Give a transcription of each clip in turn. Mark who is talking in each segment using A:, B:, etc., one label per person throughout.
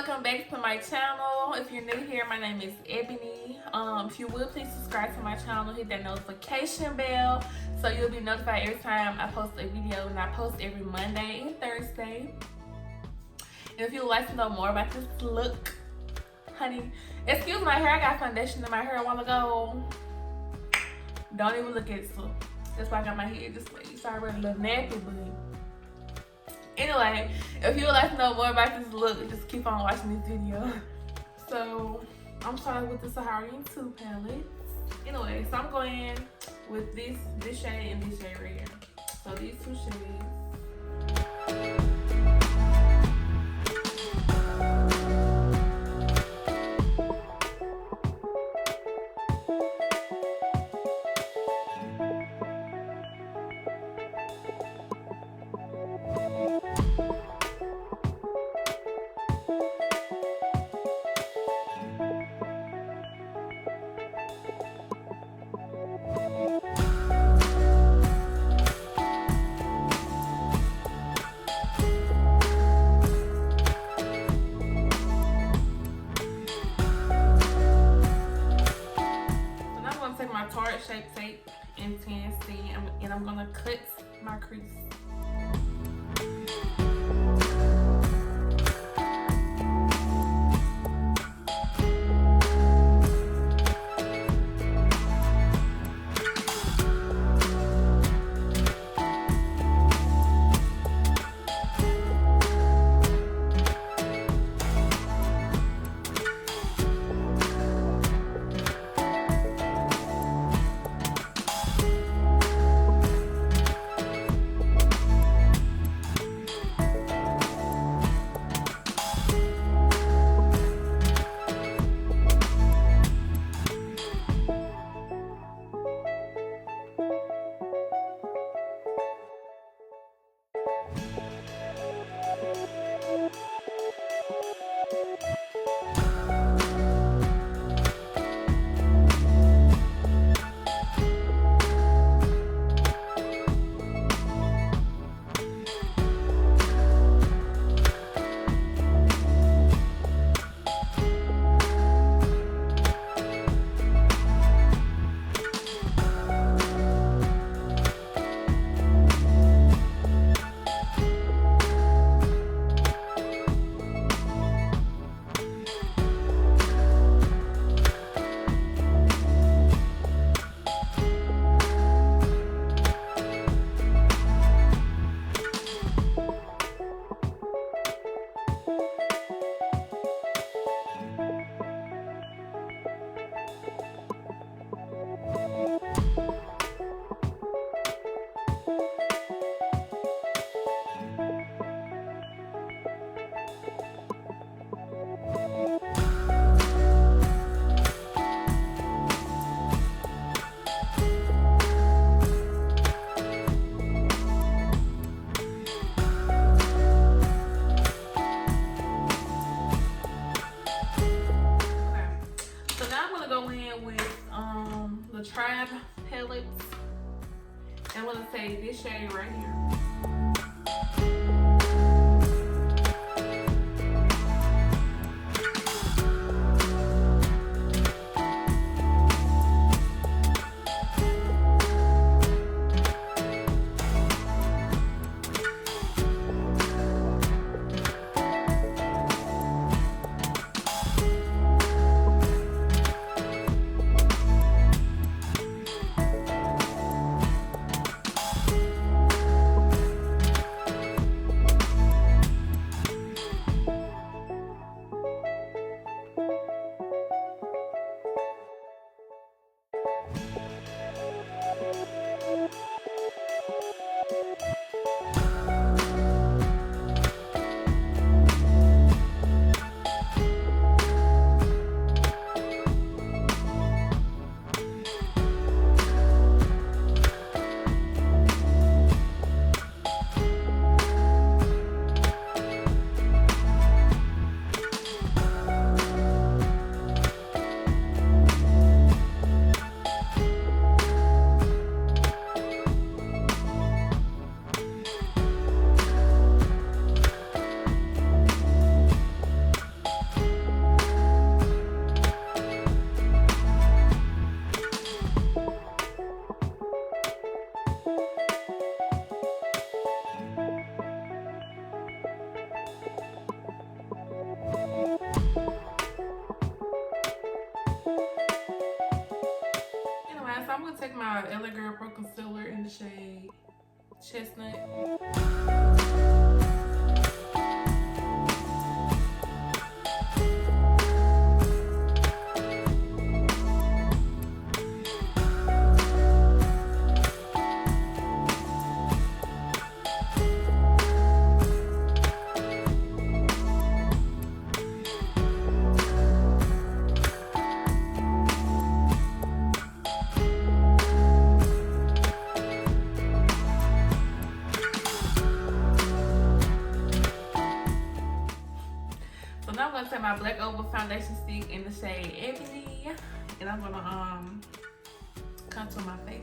A: welcome back to my channel. If you're new here, my name is Ebony. If you would, please subscribe to my channel, hit that notification bell so you'll be notified every time I post a video, and I post every Monday and Thursday. And if you would like to know more about this look, honey, excuse my hair, I got foundation in my hair a while ago. Don't even look at it, so that's why I got my hair this way. It's already a little nappy, but anyway, if you would like to know more about this look, just keep on watching this video. So I'm starting with the Saharan II palette. Anyway, so I'm going with this shade and this shade right here. So these two shades. My Tarte Shape Tape Intensity, and I'm gonna cut my crease. Tribe palettes, and I'm gonna say this shade right here. take my LA Girl Pro Concealer in the shade Chestnut. Now I'm gonna take my Black Opal foundation stick in the shade Ebony, and I'm gonna contour my face.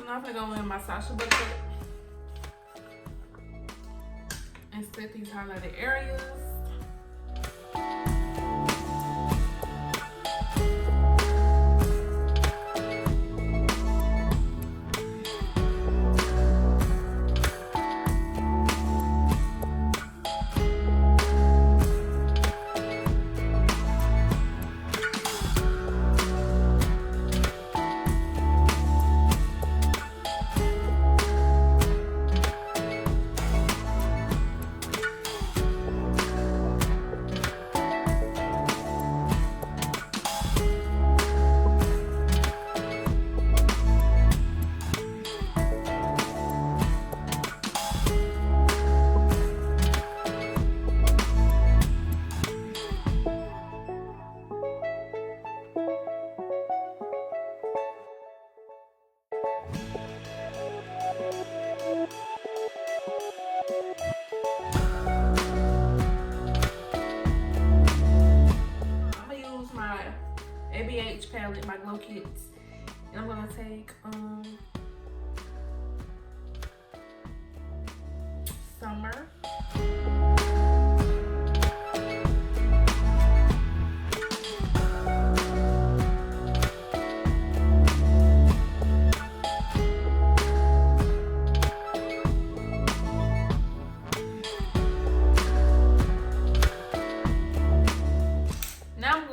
A: I'm gonna go in my Sacha Buttercup and set these highlighted areas. ABH palette, my Glow Kits, and I'm gonna take Summer.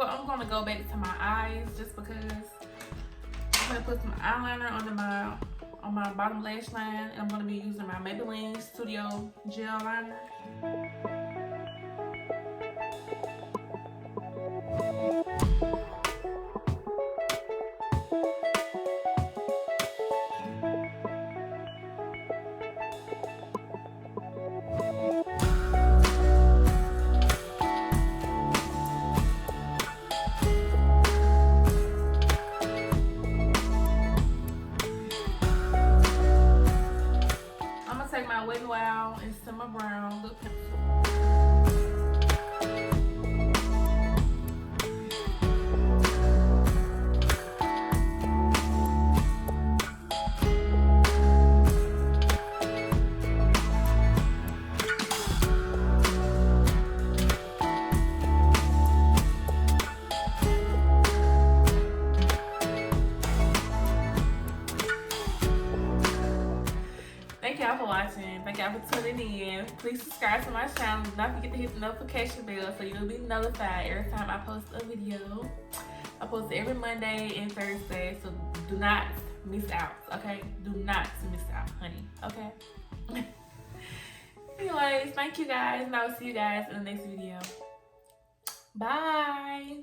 A: I'm gonna go back to my eyes just because I'm gonna put some eyeliner on my bottom lash line, and I'm gonna be using my Maybelline Studio Gel Liner. Take my Wet n Wild and Simma Brown lip pencil. y'all for watching. Thank y'all for tuning in. Please subscribe to my channel. Do not forget to hit the notification bell so you'll be notified every time I post a video. I post every Monday and Thursday, so do not miss out, okay? Do not miss out, honey, okay? Anyways, thank you guys, and I will see you guys in the next video. Bye.